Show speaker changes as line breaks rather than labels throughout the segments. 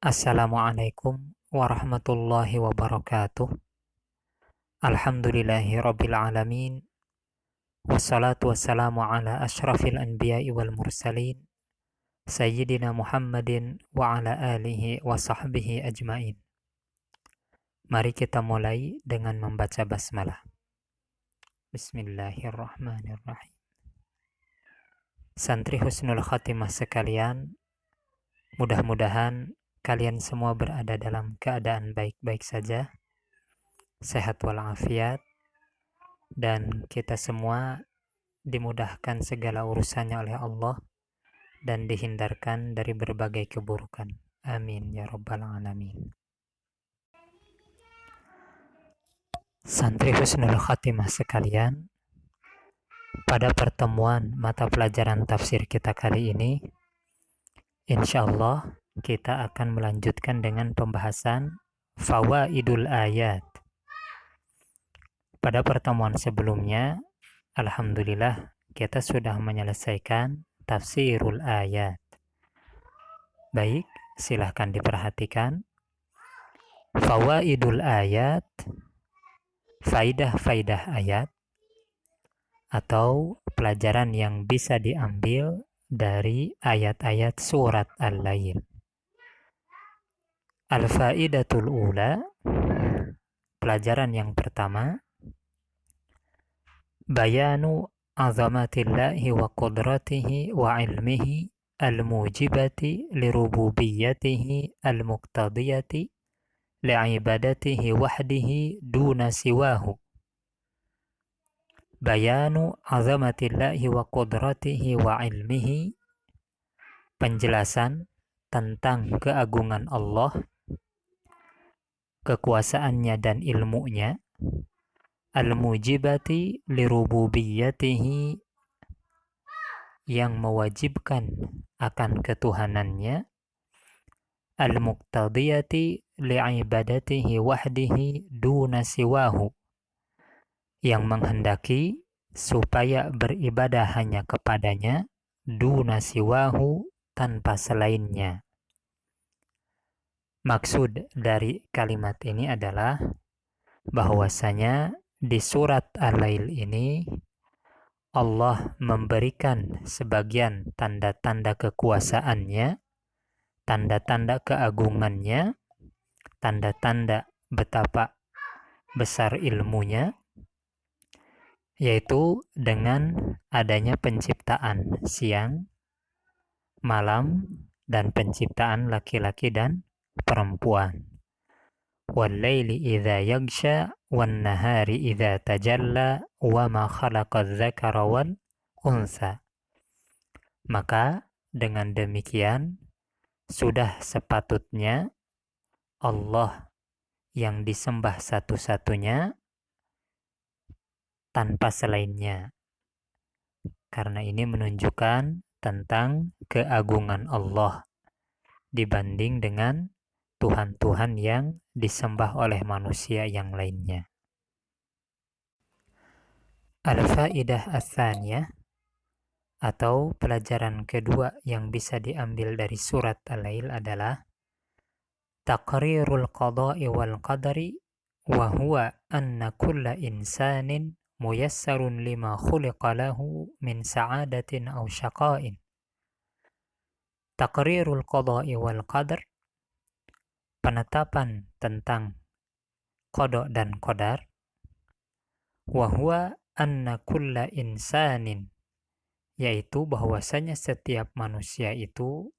Assalamualaikum warahmatullahi wabarakatuh. Alhamdulillahi rabbil alamin. Wassalatu wassalamu ala ashrafil anbiya'i wal mursalin Sayyidina Muhammadin wa ala alihi wa sahbihi ajmain. Mari kita mulai dengan membaca basmalah. Bismillahirrahmanirrahim. Santri husnul khatimah sekalian, mudah-mudahan kalian semua berada dalam keadaan baik-baik saja, sehat walafiat, dan kita semua dimudahkan segala urusannya oleh Allah dan dihindarkan dari berbagai keburukan. Amin ya rabbal alamin. Santri husnul khatimah sekalian, pada pertemuan mata pelajaran tafsir kita kali ini, insyaallah kita akan melanjutkan dengan pembahasan fawaidul ayat. Pada pertemuan sebelumnya, alhamdulillah kita sudah menyelesaikan tafsirul ayat. Baik, silahkan diperhatikan. Fawaidul ayat, faidah-faidah ayat, atau pelajaran yang bisa diambil dari ayat-ayat surat Al-Lail. Al-faidatul ula, pelajaran yang pertama, bayanu azamatillahi wa qudratihi wa ilmihi al-mujibati lirububiyyatihi al-muqtadiyati li'ibadatihi wahdihi duna siwahu. Bayanu azamatillahi wa qudratihi wa ilmihi, penjelasan tentang keagungan Allah, kekuasaannya dan ilmunya, al-mujibati lirububiyyatihi, yang mewajibkan akan ketuhanannya, al-muqtadiyati li'ibadatihi wahdihi duna siwahu, yang menghendaki supaya beribadah hanya kepadanya, duna siwahu, tanpa selainnya. Maksud dari kalimat ini adalah bahwasanya di surat Al-Lail ini Allah memberikan sebagian tanda-tanda kekuasaannya, tanda-tanda keagungannya, tanda-tanda betapa besar ilmunya, yaitu dengan adanya penciptaan siang, malam, dan penciptaan laki-laki dan perempuan. Wal-laili idza yaghsha wan-nahari idza tajalla wa ma khalaqadz dzakara wal unsa. Maka dengan demikian sudah sepatutnya Allah yang disembah satu-satunya tanpa selainnya. Karena ini menunjukkan tentang keagungan Allah dibanding dengan Tuhan-Tuhan yang disembah oleh manusia yang lainnya. Al-faidah ats-tsaniyah, atau pelajaran kedua yang bisa diambil dari surat Al-Lail adalah taqrirul qada'i wal qadari wa huwa anna kulla insanin muyassarun lima khuliqa lahu min sa'adatin aw syaqa'in. Taqrirul qada'i wal qadar, penetapan tentang qada dan qadar, wa huwa anna kulla insanin, yaitu bahwasanya setiap manusia itu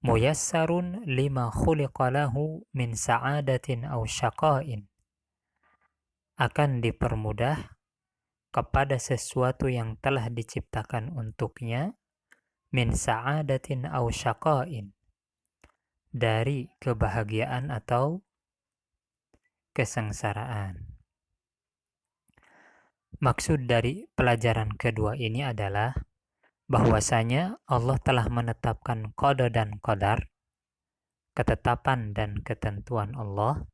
muyassarun lima khuliqa lahu min sa'adatin aw syaqa'in, akan dipermudah kepada sesuatu yang telah diciptakan untuknya, min sa'adatin aw syaqa'in, dari kebahagiaan atau kesengsaraan. Maksud dari pelajaran kedua ini adalah bahwasanya Allah telah menetapkan qada dan qadar, ketetapan dan ketentuan Allah,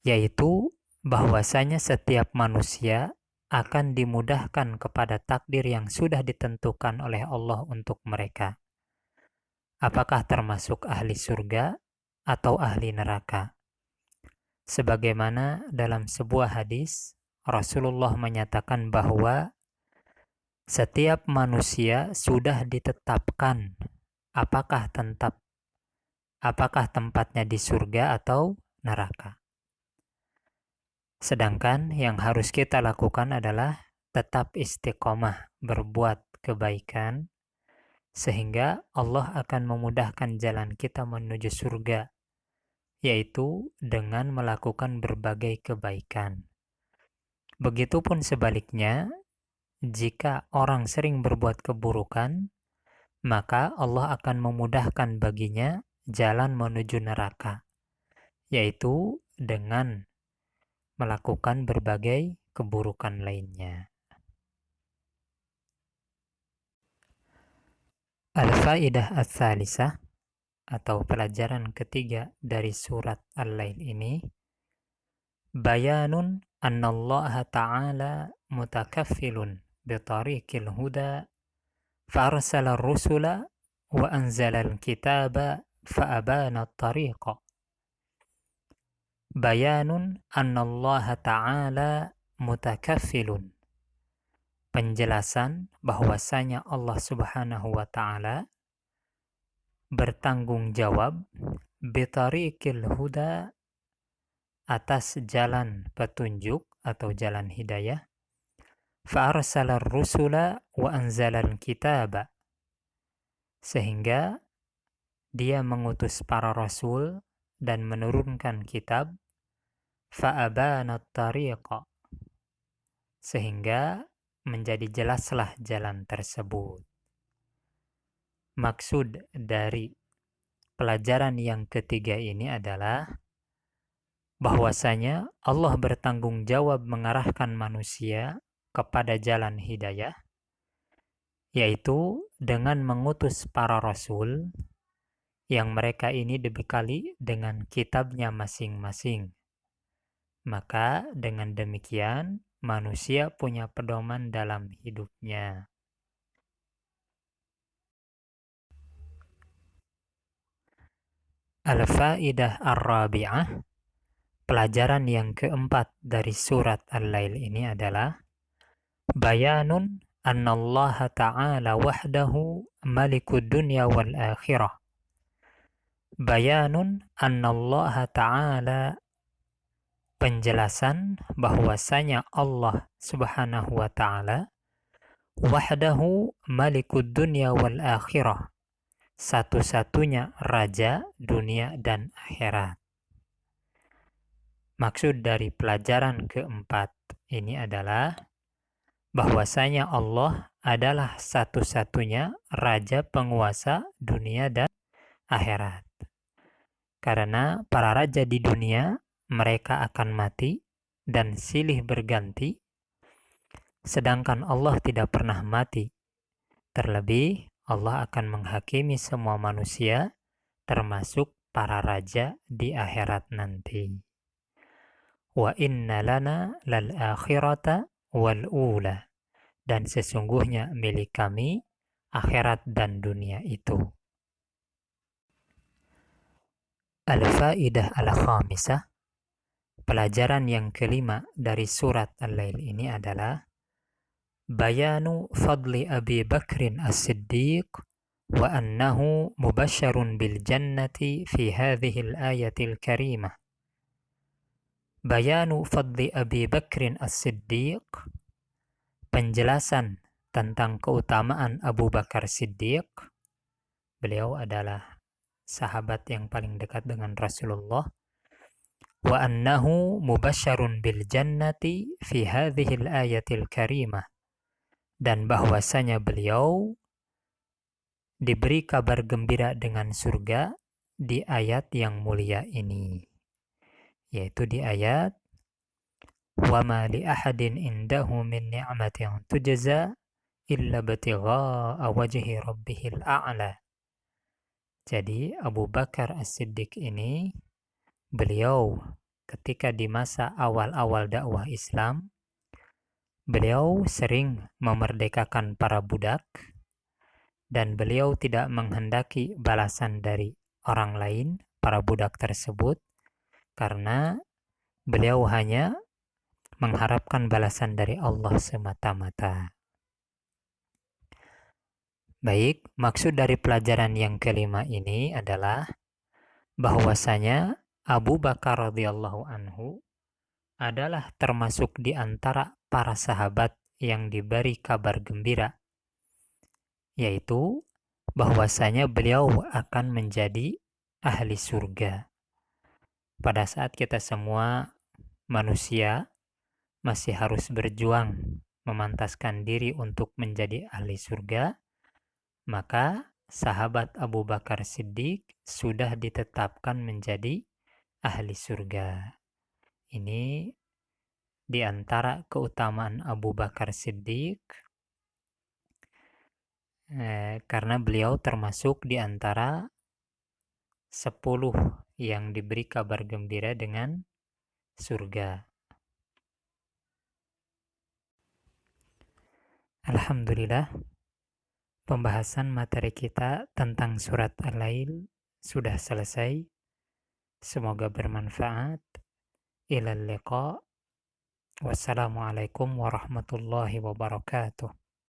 yaitu bahwasanya setiap manusia akan dimudahkan kepada takdir yang sudah ditentukan oleh Allah untuk mereka. Apakah termasuk ahli surga atau ahli neraka. Sebagaimana dalam sebuah hadis, Rasulullah menyatakan bahwa setiap manusia sudah ditetapkan apakah tempatnya di surga atau neraka. Sedangkan yang harus kita lakukan adalah tetap istiqomah berbuat kebaikan, sehingga Allah akan memudahkan jalan kita menuju surga, yaitu dengan melakukan berbagai kebaikan. Begitupun sebaliknya, jika orang sering berbuat keburukan, maka Allah akan memudahkan baginya jalan menuju neraka, yaitu dengan melakukan berbagai keburukan lainnya. Al-Faidah Ats-Tsalisah atau pelajaran ketiga dari surat Al-Lail ini, bayanun annallaha ta'ala mutakaffilun bitariqil huda fa'arsala ar-rusula wa anzala al-kitaba fa'abana at-tariqa. Bayanun annallaha ta'ala mutakaffilun. Penjelasan bahwasanya Allah Subhanahu wa ta'ala bertanggung jawab bitariqil huda, atas jalan petunjuk atau jalan hidayah, fa'arsala ar-rusula wa anzala al-kitaba, sehingga dia mengutus para rasul dan menurunkan kitab, fa'abana at-tariqa, sehingga menjadi jelaslah jalan tersebut. Maksud dari pelajaran yang ketiga ini adalah bahwasanya Allah bertanggung jawab mengarahkan manusia kepada jalan hidayah, yaitu dengan mengutus para rasul yang mereka ini dibekali dengan kitabnya masing-masing. Maka dengan demikian manusia punya pedoman dalam hidupnya. Al-Faidah Ar-Rabi'ah, pelajaran yang keempat dari surat Al-Lail ini adalah bayanun annallaha ta'ala wahdahu malikud dunya wal akhirah. Bayanun annallaha ta'ala, penjelasan bahwasanya Allah Subhanahu wa ta'ala wahdahu malikud dunya wal akhirah, satu-satunya raja dunia dan akhirat. Maksud dari pelajaran keempat ini adalah bahwasanya Allah adalah satu-satunya raja penguasa dunia dan akhirat. Karena para raja di dunia mereka akan mati dan silih berganti, sedangkan Allah tidak pernah mati. Terlebih Allah akan menghakimi semua manusia, termasuk para raja di akhirat nanti. Wa inna lana lal akhirata wal ula, dan sesungguhnya milik kami akhirat dan dunia itu. Al-Faidah Al-Khamisah, pelajaran yang kelima dari surat Al-Lail ini adalah bayanu fadli Abi Bakrin As-Siddiq wa annahu mubasyarun bil jannati fi hadhihi al-ayatil karimah. Bayanu fadli Abi Bakrin As-Siddiq, penjelasan tentang keutamaan Abu Bakar Siddiq. Beliau adalah sahabat yang paling dekat dengan Rasulullah. Wa annahu mubasyarun bil jannati fi hadhihi al-ayatil karimah, dan bahwasanya beliau diberi kabar gembira dengan surga di ayat yang mulia ini, yaitu di ayat wa ma li ahadin indahu min ni'matin tujza illa batigha'a wajhi rabbihil a'la. Jadi Abu Bakar As-Siddiq ini, beliau ketika di masa awal-awal dakwah Islam, beliau sering memerdekakan para budak, dan beliau tidak menghendaki balasan dari orang lain, para budak tersebut karena beliau hanya mengharapkan balasan dari Allah semata-mata. Baik, maksud dari pelajaran yang kelima ini adalah bahwasanya Abu Bakar radhiyallahu anhu adalah termasuk di antara para sahabat yang diberi kabar gembira, yaitu bahwasanya beliau akan menjadi ahli surga. Pada saat kita semua manusia masih harus berjuang memantaskan diri untuk menjadi ahli surga, maka sahabat Abu Bakar Siddiq sudah ditetapkan menjadi ahli surga. Ini di antara keutamaan Abu Bakar Siddiq karena beliau termasuk di antara 10 yang diberi kabar gembira dengan surga. Alhamdulillah, pembahasan materi kita tentang surat Al-Lail sudah selesai. Semoga bermanfaat. Ilal liqa. Wassalamualaikum warahmatullahi wabarakatuh.